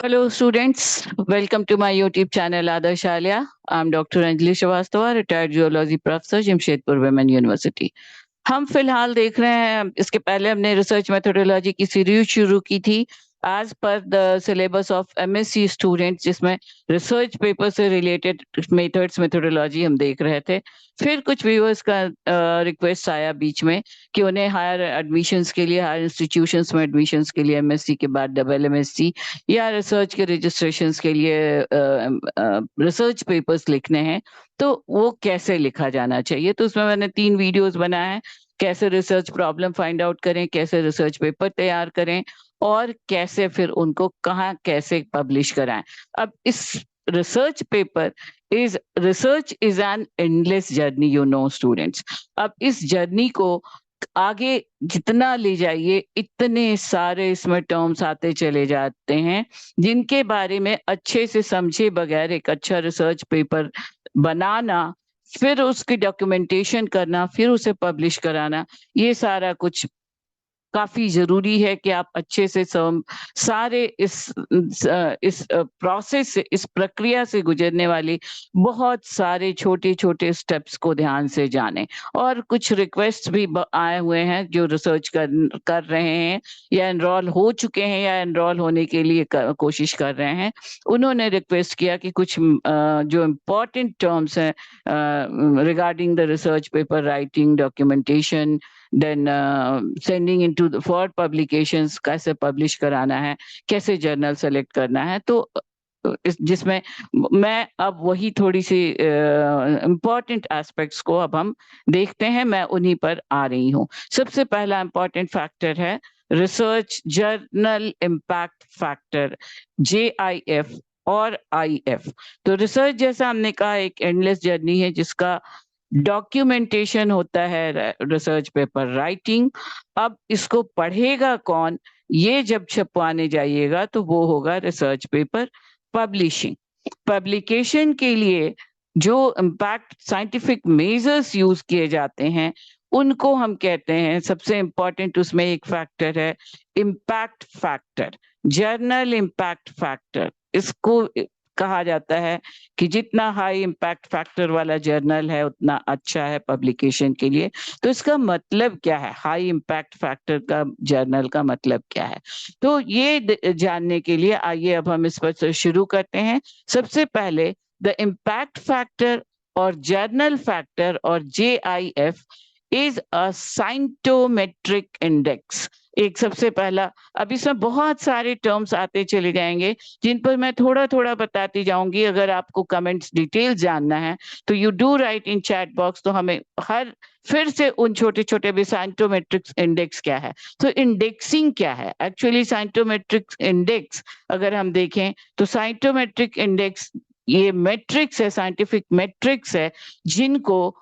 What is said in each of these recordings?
Hello, students. Welcome to my YouTube channel Adarsh Alia. I'm Dr. Anjali Srivastava, retired zoology professor, Jamshedpur women university. हम फिलहाल देख रहे हैं, इसके पहले हमने रिसर्च मेथोडोलॉजी की सीरीज शुरू की थी as per the syllabus of MSc students, जिसमें रिसर्च पेपर से रिलेटेड मेथड्स मेथोडोलॉजी हम देख रहे थे। फिर कुछ व्यूअर्स का रिक्वेस्ट आया बीच में कि उन्हें हायर एडमिशन्स के लिए, हायर इंस्टीट्यूशंस में एडमिशन्स के लिए एमएससी के बाद डबल एमएससी या रिसर्च के रजिस्ट्रेशंस के लिए रिसर्च पेपर्स लिखने हैं, तो वो कैसे लिखा जाना चाहिए। तो उसमें मैंने 3 वीडियोस बनाए हैं। कैसे रिसर्च प्रॉब्लम फाइंड आउट करें, कैसे रिसर्च पेपर तैयार करें और कैसे फिर उनको कहाँ कैसे पब्लिश कराएं। अब इस research is an endless journey, you know students. अब इस जर्नी को आगे जितना ले जाइए, इतने सारे इसमें टर्म्स आते चले जाते हैं जिनके बारे में अच्छे से समझे बगैर एक अच्छा रिसर्च पेपर बनाना, फिर उसकी डॉक्यूमेंटेशन करना, फिर उसे पब्लिश कराना, ये सारा कुछ काफी जरूरी है कि आप अच्छे से सारे इस प्रोसेस से, इस प्रक्रिया से गुजरने वाली बहुत सारे छोटे छोटे स्टेप्स को ध्यान से जानें। और कुछ रिक्वेस्ट भी आए हुए हैं जो रिसर्च कर रहे हैं या एनरोल हो चुके हैं या एनरोल होने के लिए कोशिश कर रहे हैं। उन्होंने रिक्वेस्ट किया कि कुछ जो इम्पोर्टेंट टर्म्स हैं regarding the research paper writing, documentation, then sending into for publications, कैसे पब्लिश कराना है, कैसे जर्नल सेलेक्ट करना है। तो जिसमें मैं अब वही थोड़ी सी इम्पोर्टेंट एस्पेक्ट्स को अब हम देखते हैं, मैं उन्हीं पर आ रही हूँ। सबसे पहला इम्पोर्टेंट फैक्टर है research journal impact factor, JIF और IF। तो रिसर्च, जैसा हमने कहा, एक एंडलेस जर्नी है जिसका डॉक्यूमेंटेशन होता है रिसर्च पेपर राइटिंग। अब इसको पढ़ेगा कौन, ये जब छपवाने जाइएगा तो वो होगा रिसर्च पेपर पब्लिशिंग। पब्लिकेशन के लिए जो इम्पैक्ट साइंटिफिक मेजर्स यूज किए जाते हैं उनको हम कहते हैं, सबसे इंपॉर्टेंट उसमें एक फैक्टर है impact factor, journal impact factor. इसको कहा जाता है कि जितना हाई इम्पैक्ट फैक्टर वाला जर्नल है उतना अच्छा है पब्लिकेशन के लिए। तो इसका मतलब क्या है, हाई इम्पैक्ट फैक्टर का जर्नल का मतलब क्या है? तो ये जानने के लिए आइए अब हम इस पर से शुरू करते हैं। सबसे पहले द इम्पैक्ट फैक्टर और जर्नल फैक्टर और JIF इज अ साइंटोमेट्रिक इंडेक्स। एक सबसे पहला, अब इसमें बहुत सारे टर्म्स आते चले जाएंगे जिन पर मैं थोड़ा थोड़ा बताती जाऊंगी। अगर आपको कमेंट्स डिटेल जानना है तो you do right in chat box, तो हमें हर फिर से उन छोटे छोटे भी, साइंटोमेट्रिक्स इंडेक्स क्या है, तो इंडेक्सिंग क्या है एक्चुअली। साइंटोमेट्रिक्स इंडेक्स अगर हम देखें तो साइंटोमेट्रिक इंडेक्स ये मेट्रिक्स है, साइंटिफिक मेट्रिक्स है जिनको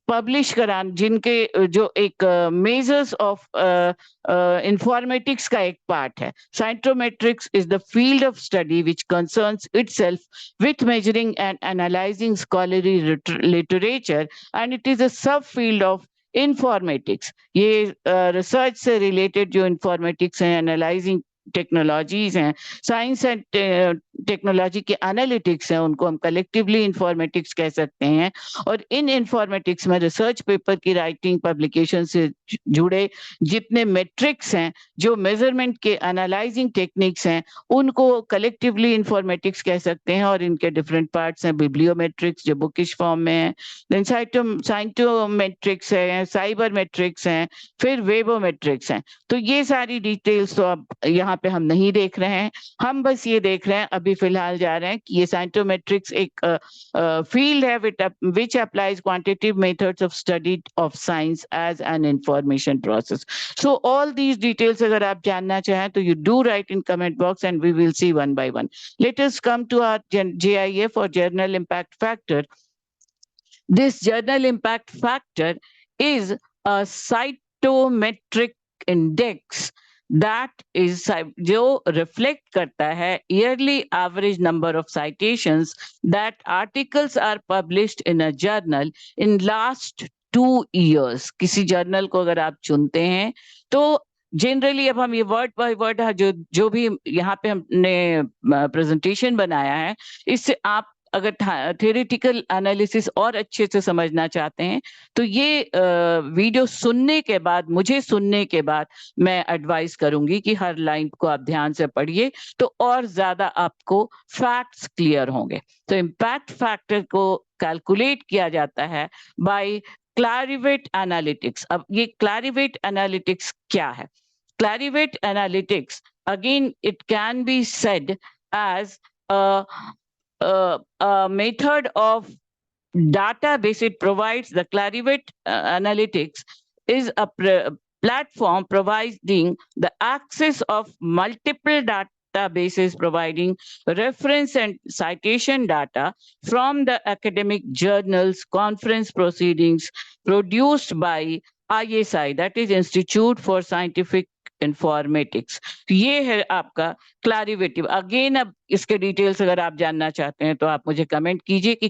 पब्लिश करा, जिनके जो एक मेजर्स ऑफ इंफॉर्मेटिक्स का एक पार्ट है। Scientometrics is the field of study which concerns itself with measuring and analysing scholarly literature and it is a sub field of informatics. ये रिसर्च से रिलेटेड जो इंफॉर्मेटिक्स है, एनालाइजिंग टेक्नोलॉजीज हैं, science and technology के analytics हैं, उनको हम collectively informatics कह सकते हैं। और इन इंफॉर्मेटिक्स में रिसर्च पेपर की राइटिंग, पब्लिकेशन से जुड़े जितने मेट्रिक्स हैं, जो मेजरमेंट के एनालाइजिंग टेक्निक्स हैं, उनको कलेक्टिवली इंफॉर्मेटिक्स कह सकते हैं। और इनके डिफरेंट पार्ट्स हैं, बिब्लियोमेट्रिक्स जो बुकिश फॉर्म में है, देन साइंटोमेट्रिक्स है, साइबर मेट्रिक्स हैं, फिर वेबोमेट्रिक्स हैं। तो ये सारी डिटेल्स तो अब यहाँ पे हम नहीं देख रहे हैं, हम बस ये देख रहे हैं, अभी फिलहाल जा रहे हैं कि ये साइंटोमेट्रिक्स एक field है which applies quantitative methods of study of science as an information process. So all these details अगर आप जानना चाहें तो you do write in comment box and we will see one by one. Let us come to our JIF or journal impact factor. This journal impact factor is a cytometric index that is जो reflect करता है yearly average number of citations that articles are published in a journal in last 2 years. किसी journal को अगर आप चुनते हैं तो जनरली अब हम ये वर्ड बाय वर्ड जो जो भी यहाँ पे हमने प्रेजेंटेशन बनाया है, इससे आप अगर थ्योरेटिकल एनालिसिस और अच्छे से समझना चाहते हैं, तो ये वीडियो सुनने के बाद, मुझे सुनने के बाद मैं एडवाइस करूंगी कि हर लाइन को आप ध्यान से पढ़िए, तो और ज्यादा आपको फैक्ट्स क्लियर होंगे। तो इम्पैक्ट फैक्टर को कैलकुलेट किया जाता है बाय क्लैरिवेट एनालिटिक्स। अब ये क्लैरिवेट एनालिटिक्स क्या है? Clarivate analytics, again, it can be said as a method of database. It provides the Clarivate analytics is a platform providing the access of multiple databases, providing reference and citation data from the academic journals, conference proceedings produced by ISI, that is Institute for Scientific informatics. ये है आपका क्लैरिवेटिव। Again अब इसके details अगर आप जानना चाहते हैं तो आप मुझे कमेंट कीजिए कि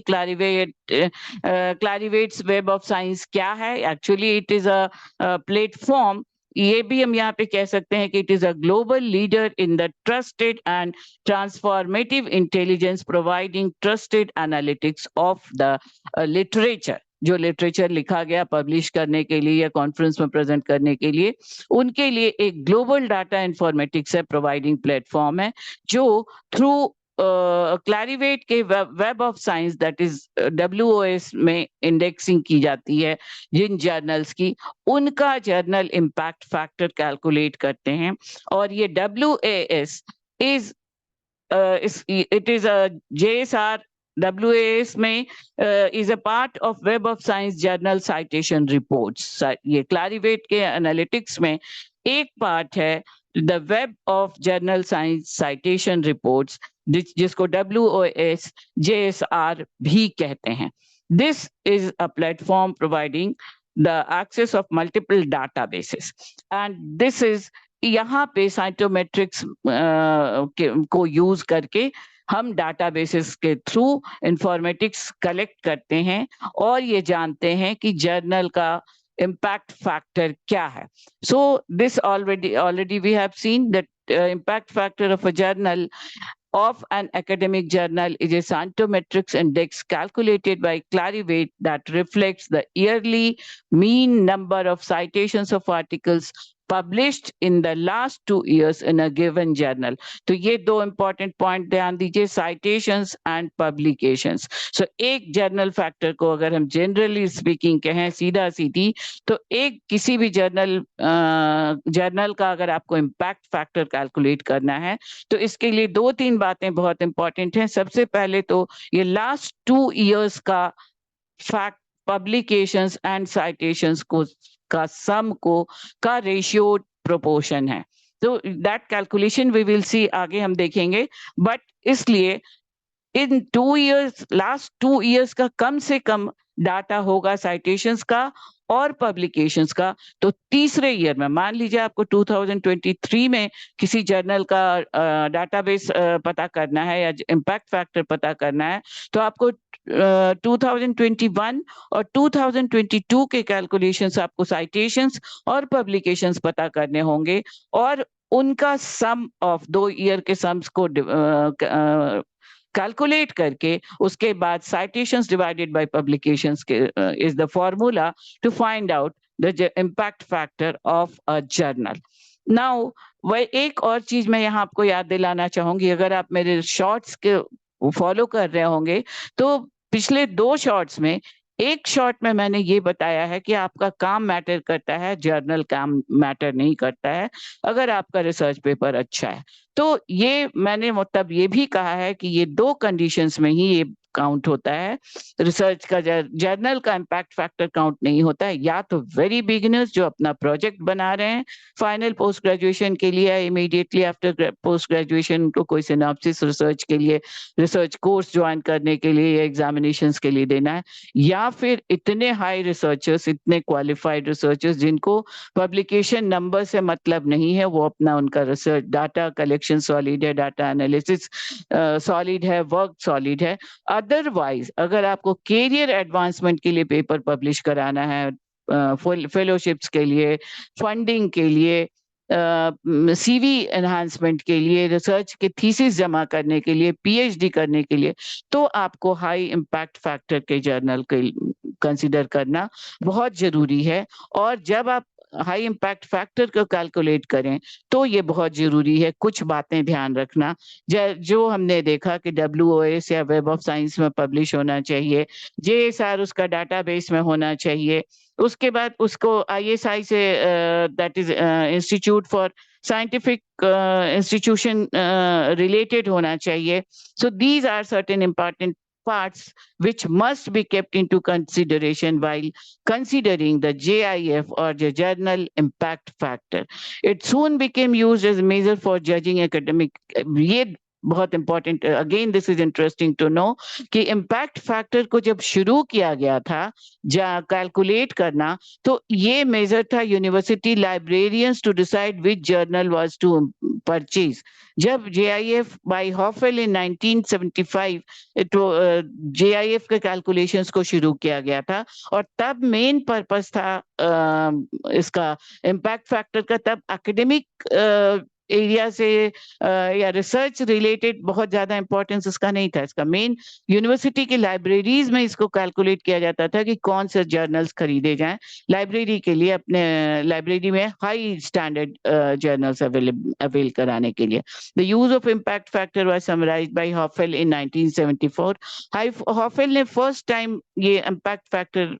क्लैरिवेट्स वेब ऑफ साइंस क्या है। Actually it is a platform, ये भी हम यहाँ पे कह सकते हैं कि it is a global leader in the trusted and transformative intelligence, providing trusted analytics of the literature. जो लिटरेचर लिखा गया पब्लिश करने के लिए या कॉन्फ्रेंस में प्रेजेंट करने के लिए, उनके लिए एक ग्लोबल डाटा इंफॉर्मेटिक्स है, प्रोवाइडिंग प्लेटफॉर्म है, जो थ्रू क्लैरिवेट के web of science, that is WOS में इंडेक्सिंग की जाती है जिन जर्नल्स की, उनका जर्नल इम्पैक्ट फैक्टर कैलकुलेट करते हैं। और ये WAS is it is a JSR WAS में is a part of Web of Science Journal Citation Reports। ये क्लैरिवेट के एनालिटिक्स में एक पार्ट है the web of journal science citation reports, जिसको WOS JSR भी कहते हैं। This is a platform providing the access of multiple databases, and this is, यहाँ पे साइटोमेट्रिक्स को यूज करके हम डाटाबेसेस के थ्रू इंफॉर्मेटिक्स कलेक्ट करते हैं और ये जानते हैं कि जर्नल का impact factor क्या है। So this already we have seen that impact factor of a journal, of an academic journal, is a Saintometrics index calculated by Clarivate that reflects the yearly mean number of citations of articles published in the last 2 years in a given journal। तो ये दो important point ध्यान दीजिए, citations and publications। So एक journal factor को अगर हम generally speaking कहें सीधा सीधी, तो एक किसी भी जर्नल का अगर आपको impact factor calculate करना है, तो इसके लिए 2-3 बातें बहुत इंपॉर्टेंट हैं। सबसे पहले तो ये लास्ट 2 इयर्स का फैक्ट पब्लिकेशंस एंड साइटेशंस को का सम को का रेशियो प्रोपोर्शन है। तो that calculation we will see, आगे हम देखेंगे। बट इसलिए इन 2 इयर्स, लास्ट 2 इयर्स का कम से कम डाटा होगा साइटेशंस का और पब्लिकेशंस का। तो तीसरे ईयर में, मान लीजिए आपको 2023 में किसी जर्नल का डाटाबेस पता करना है या इम्पैक्ट फैक्टर पता करना है, तो आपको 2021 और 2022 के कैलकुलेशंस, आपको साइटेशंस और पब्लिकेशंस पता करने होंगे और उनका सम ऑफ 2 ईयर के सम्स को कैलकुलेट करके उसके बाद citations divided by publications is the formula to find out the impact factor of a journal। Now, वह एक और चीज मैं यहाँ आपको याद दिलाना चाहूंगी, अगर आप मेरे शॉर्ट्स के फॉलो कर रहे होंगे तो पिछले 2 शॉर्ट्स में, एक शॉर्ट में मैंने ये बताया है कि आपका काम मैटर करता है, जर्नल काम मैटर नहीं करता है अगर आपका रिसर्च पेपर अच्छा है। तो ये मैंने मतलब ये भी कहा है कि ये 2 कंडीशंस में ही ये काउंट होता है, रिसर्च का जर्नल का इम्पैक्ट फैक्टर काउंट नहीं होता है। या तो वेरी बिगिनर्स जो अपना प्रोजेक्ट बना रहे हैं फाइनल पोस्ट ग्रेजुएशन के लिए, इमीडिएटली आफ्टर पोस्ट ग्रेजुएशन को कोई सिनॉप्सिस रिसर्च के लिए, रिसर्च कोर्स ज्वाइन करने के लिए या एग्जामिनेशंस के लिए देना है, या फिर इतने हाई रिसर्चर्स, इतने क्वालिफाइड रिसर्चर्स जिनको पब्लिकेशन नंबर से मतलब नहीं है, वो अपना उनका रिसर्च डाटा कलेक्शन सॉलिड है, डाटा एनालिसिस सॉलिड है, वर्क सॉलिड है। अदरवाइज अगर आपको कैरियर एडवांसमेंट के लिए पेपर पब्लिश कराना है, फेलोशिप्स के लिए, फंडिंग के लिए, सीवी एनहांसमेंट के लिए, रिसर्च के थीसिस जमा करने के लिए, पीएचडी करने के लिए, तो आपको हाई इम्पैक्ट फैक्टर के जर्नल के कंसीडर करना बहुत जरूरी है। और जब आप हाई इम्पैक्ट फैक्टर को कैलकुलेट करें तो ये बहुत जरूरी है, कुछ बातें ध्यान रखना। जो हमने देखा कि WOS या वेब ऑफ साइंस में पब्लिश होना चाहिए, JSR उसका डाटाबेस में होना चाहिए, उसके बाद उसको ISI से, that is institute for scientific institution related होना चाहिए। So these are certain important parts which must be kept into consideration while considering the JIF or the Journal Impact Factor. It soon became used as a measure for judging academic. ये बहुत important, again this is interesting to know कि impact factor को जब शुरू किया गया था calculate करना, तो ये मेजर था university librarians to decide which journal was to purchase. जब JIF बाय हॉफेल इन 1975 तो JIF के कैलकुलेशंस को शुरू किया गया था, और तब मेन पर्पस था इसका इम्पैक्ट फैक्टर का, तब एकेडमिक एरिया से या रिसर्च रिलेटेड बहुत ज्यादा इंपॉर्टेंस इसका नहीं था। इसका मेन यूनिवर्सिटी की लाइब्रेरीज में इसको कैलकुलेट किया जाता था कि कौन से जर्नल्स खरीदे जाएं लाइब्रेरी के लिए, अपने लाइब्रेरी में हाई स्टैंडर्ड जर्नल्स अवेल कराने के लिए। The use of impact factor was summarised by हॉफेल in 1974। Hofel ने फर्स्ट टाइम ये इम्पैक्ट फैक्टर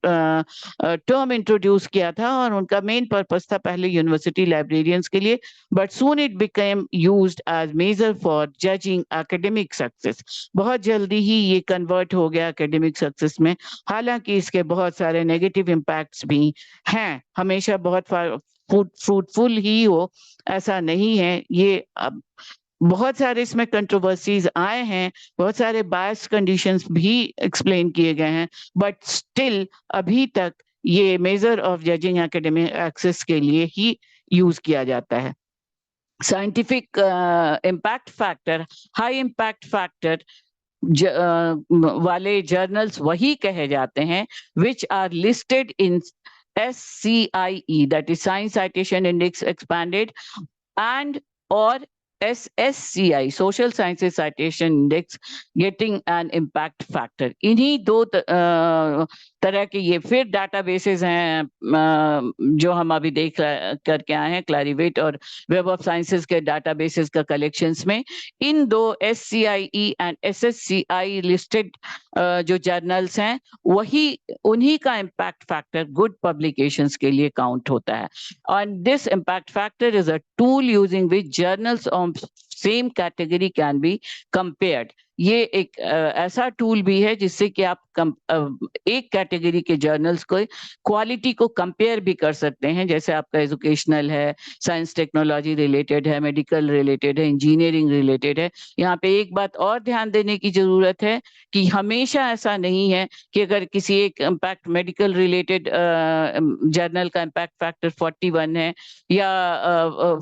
टर्म इंट्रोड्यूस किया था, और उनका मेन पर्पस था पहले यूनिवर्सिटी लाइब्रेरियंस के लिए, but soon it became used as measure for judging academic success। बहुत जल्दी ही ये कन्वर्ट हो गया एकेडमिक सक्सेस में। हालांकि इसके बहुत सारे नेगेटिव इम्पैक्ट्स भी हैं, हमेशा बहुत फ्रूटफुल ही हो ऐसा नहीं है। ये अब बहुत सारे इसमें कंट्रोवर्सीज आए हैं, बहुत सारे बायस कंडीशंस भी एक्सप्लेन किए गए हैं, बट स्टिल अभी तक ये measure of judging academic access के लिए ही यूज किया जाता है। Scientific impact factor, high impact factor वाले जर्नल्स वही कहे जाते हैं which are listed in SCIE, that is Science Citation Index Expanded, and or SSCI, Social Sciences Citation Index Getting an Impact Factor। इन्हीं दो तरह के ये फिर डाटाबेसेस हैं जो हम अभी देख करके आए हैं, क्लैरिवेट और वेब ऑफ साइंसेस के डाटाबेसेस का कलेक्शंस में। इन दो SCIE एंड SSCI लिस्टेड जो जर्नल्स हैं, वही उन्हीं का इम्पैक्ट फैक्टर गुड पब्लिकेशंस के लिए काउंट होता है। And this impact factor is a tool using which journals of same category can be compared। ये एक ऐसा टूल भी है जिससे कि आप एक कैटेगरी के जर्नल्स को क्वालिटी को कंपेयर भी कर सकते हैं। जैसे आपका एजुकेशनल है, साइंस टेक्नोलॉजी रिलेटेड है, मेडिकल रिलेटेड है, इंजीनियरिंग रिलेटेड है। यहाँ पे एक बात और ध्यान देने की जरूरत है कि हमेशा ऐसा नहीं है कि अगर किसी एक इम्पैक्ट मेडिकल रिलेटेड जर्नल का इम्पैक्ट फैक्टर 41 है या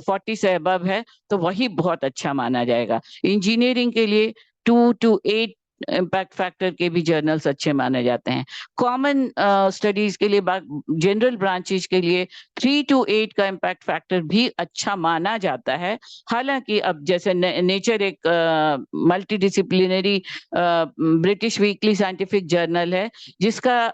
40 से अबव है तो वही बहुत अच्छा माना जाएगा। इंजीनियरिंग के लिए 2 to 8 इम्पैक्ट फैक्टर के भी जर्नल्स अच्छे माने जाते हैं। कॉमन स्टडीज के लिए, जनरल ब्रांचेज के लिए 3 to 8 का इम्पैक्ट फैक्टर भी अच्छा माना जाता है। हालांकि अब जैसे नेचर एक multi disciplinary British weekly scientific journal है जिसका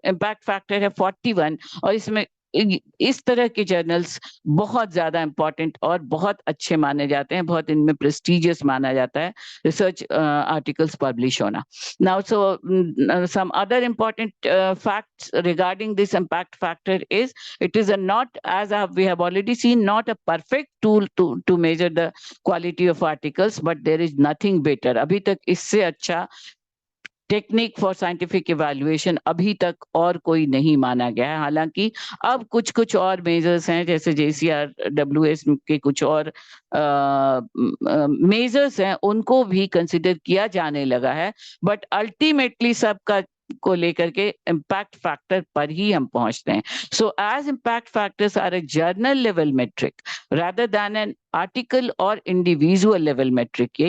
इम्पैक्ट फैक्टर है 41, और इसमें इस तरह के जर्नल्स बहुत ज्यादा इंपॉर्टेंट और बहुत अच्छे माने जाते हैं, बहुत इनमें प्रेस्टिजियस माना जाता है रिसर्च आर्टिकल्स पब्लिश होना। Now so some other important facts regarding this impact factor is it is a not, as we have already seen, not a perfect tool to measure the quality of articles, but there is nothing better। अभी तक इससे अच्छा technique for scientific evaluation अभी तक और कोई नहीं माना गया है। हालांकि अब कुछ कुछ और मेजर्स हैं, जैसे JCR/WS के कुछ और मेजर्स हैं, उनको भी कंसिडर किया जाने लगा है, बट अल्टीमेटली सबका को लेकर के इम्पैक्ट फैक्टर पर ही हम पहुंचते हैं। So as impact factors are a journal level metric rather than an article और इंडिविजुअल लेवल मेट्रिक।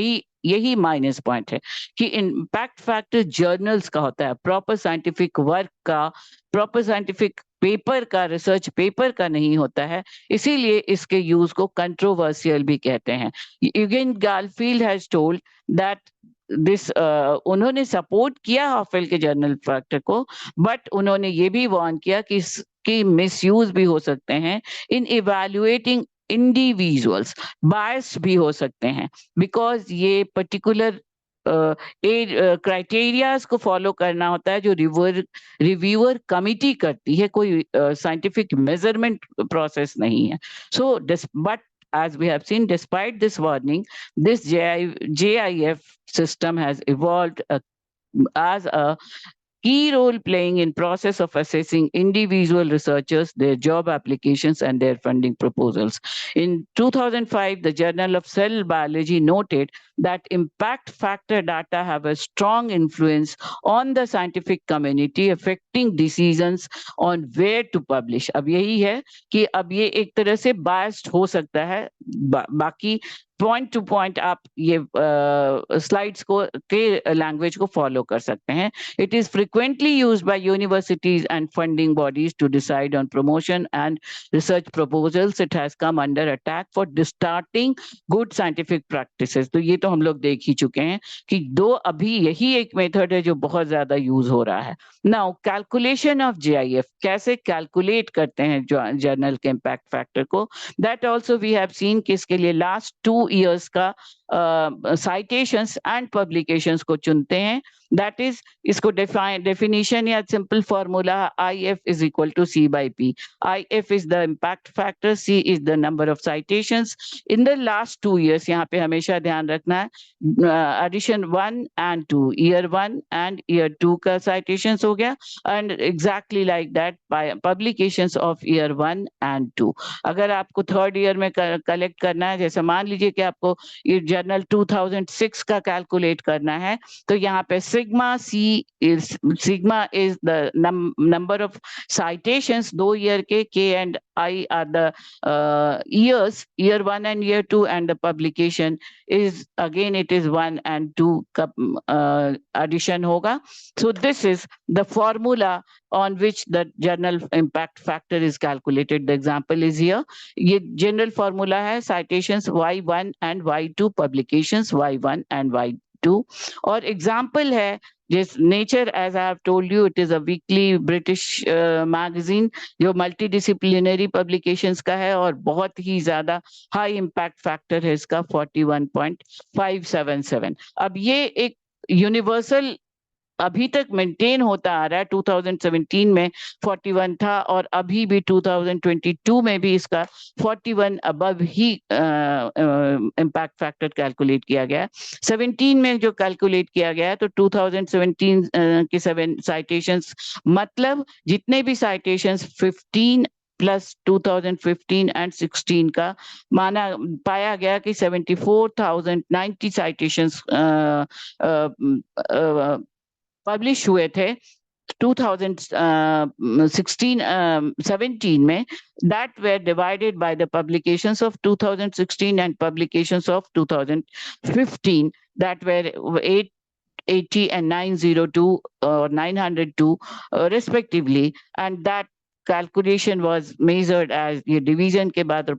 यही माइनस पॉइंट है कि इम्पैक्ट फैक्टर जर्नल्स का होता है, प्रॉपर साइंटिफिक वर्क का, प्रॉपर साइंटिफिक पेपर का, रिसर्च पेपर का नहीं होता है, इसीलिए इसके यूज को कंट्रोवर्शियल भी कहते हैं। Eugene Garfield has told that this, उन्होंने सपोर्ट किया हॉफेल के जर्नल फैक्टर को, बट उन्होंने ये भी वार्न किया कि इसकी मिसयूज भी हो सकते हैं इन इवैल्यूएटिंग इंडिविजुअल्स, बायस्ड भी हो सकते हैं, बिकॉज ये पर्टिकुलर क्राइटेरियाज को फॉलो करना होता है जो रिव्यूअर कमिटी करती है, कोई साइंटिफिक मेजरमेंट प्रोसेस नहीं है। So but as we have seen, despite this warning, this JIF system has evolved as a key role playing in process of assessing individual researchers, their job applications, and their funding proposals. In 2005, the Journal of Cell Biology noted that impact factor data have a strong influence on the scientific community, affecting decisions on where to publish. अब यही है कि अब ये एक तरह से biased हो सकता है, बाकी पॉइंट टू पॉइंट आप ये स्लाइड्स को के लैंग्वेज को फॉलो कर सकते हैं। It is frequently used by universities and funding bodies to decide on promotion and research proposals. It has come under attack for distorting good scientific practices. तो ये तो हम लोग देख ही चुके हैं कि दो अभी यही एक मेथड है जो बहुत ज्यादा यूज हो रहा है। नाउ कैलकुलेशन ऑफ JIF, कैसे कैलकुलेट करते हैं जर्नल के इम्पैक्ट फैक्टर को, that also we have seen कि इसके लिए लास्ट 2 years का साइटेशंस एंड पब्लिकेशंस को चुनते हैं। दैट इज, इसको डेफिनेशन या simple formula IF is equal to C by P. IF is the impact factor, C is the number of citations in the last 2 years. यहाँ पे हमेशा ध्यान रखना है edition 1 and 2, year 1 and year 2 का citations हो गया, and exactly like that publications of year 1 and 2। अगर आपको थर्ड ईयर में कलेक्ट करना है, जैसे मान लीजिए कि आपको ये जर्नल 2006 का कैलकुलेट करना है, तो यहाँ पे sigma is the number of citations, 2 year के, K and I are the years, year 1 and year 2, and the publication is again it is 1 and 2 का addition होगा. So this is the formula on which the journal impact factor is calculated. The example is here. ये general formula है, citations Y1 and Y2, publications Y1 and Y2. और example है जिस Nature, as I have told you, it is a weekly British magazine जो multidisciplinary publications का है और बहुत ही ज्यादा high impact factor है इसका 41.577। अब ये एक यूनिवर्सल अभी तक मेंटेन होता आ रहा है। 2017 में 41 था और अभी भी 2022 में भी इसका 41 अबव ही इम्पैक्ट फैक्टर कैलकुलेट किया गया। 17 में जो कैलकुलेट किया गया तो 2017 के 7 साइटेशंस, मतलब जितने भी साइटेशंस 15 प्लस 2015 एंड 16 का माना पाया गया कि 74,090 साइटेशंस पब्लिश हुए थे 2017 में, that were divided by the publications of 2016 and publications of 2015 that were 880 and 902 or 902 respectively, and that calculation was measured as ये division के बाद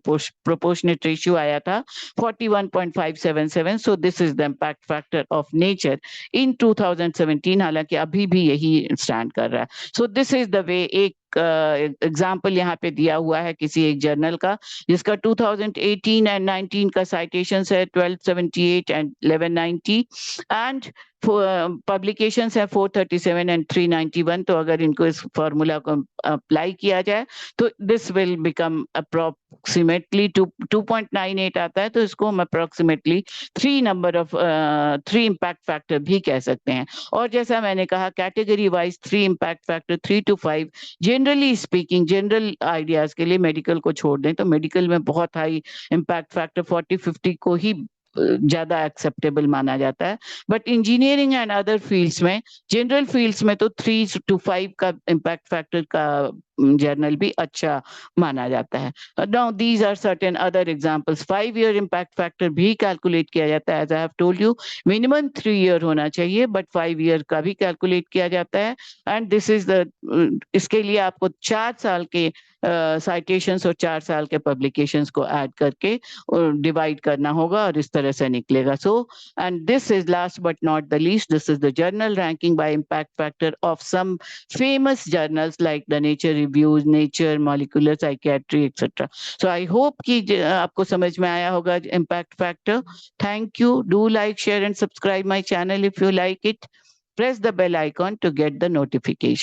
proportionate ratio आया था 41.577. So this is the impact factor of Nature in 2017, हालांकि अभी भी यही stand कर रहा है। So this is the way एक एग्जाम्पल यहाँ पे दिया हुआ है किसी एक जर्नल का जिसका 2018 एंड 19 का साइटेशंस है 1278 एंड 1190 एंड पब्लिकेशंस है 437 एंड 391। तो अगर इनको इस फॉर्मूला को अप्लाई किया जाए तो दिस विल बिकम अप्रोक्सीमेटली 2.98 आता है। तो इसको हम अप्रोक्सीमेटली 3 इम्पैक्ट फैक्टर भी कह सकते हैं। और जैसा मैंने कहा category wise 3 impact factor 3 to 5 generally speaking, general ideas के लिए मेडिकल को छोड़ दें तो मेडिकल में बहुत हाई इम्पैक्ट फैक्टर 40-50 को ही ज्यादा एक्सेप्टेबल माना जाता है। But engineering and other fields में, जनरल फील्ड्स में तो 3 to 5 का इम्पैक्ट फैक्टर का जर्नल भी अच्छा माना जाता है। Now these are certain other examples. 5 year impact factor भी कैलकुलेट किया जाता है। As I have told you, minimum 3 year होना चाहिए, बट 5 ईयर का भी कैलकुलेट किया जाता है। एंड दिस इज द इसके लिए आपको 4 साल के साइटेशंस और 4 साल के पब्लिकेशंस को ऐड करके डिवाइड करना होगा, और इस तरह से निकलेगा। So and this is last but not the least, this is the journal ranking by impact factor of some famous journals like the Nature Reviews, Nature, Molecular Psychiatry, etc. So I hope कि आपको समझ में आया होगा impact factor. Thank you. Do like, share and subscribe my channel if you like it. Press the bell icon to get the notification.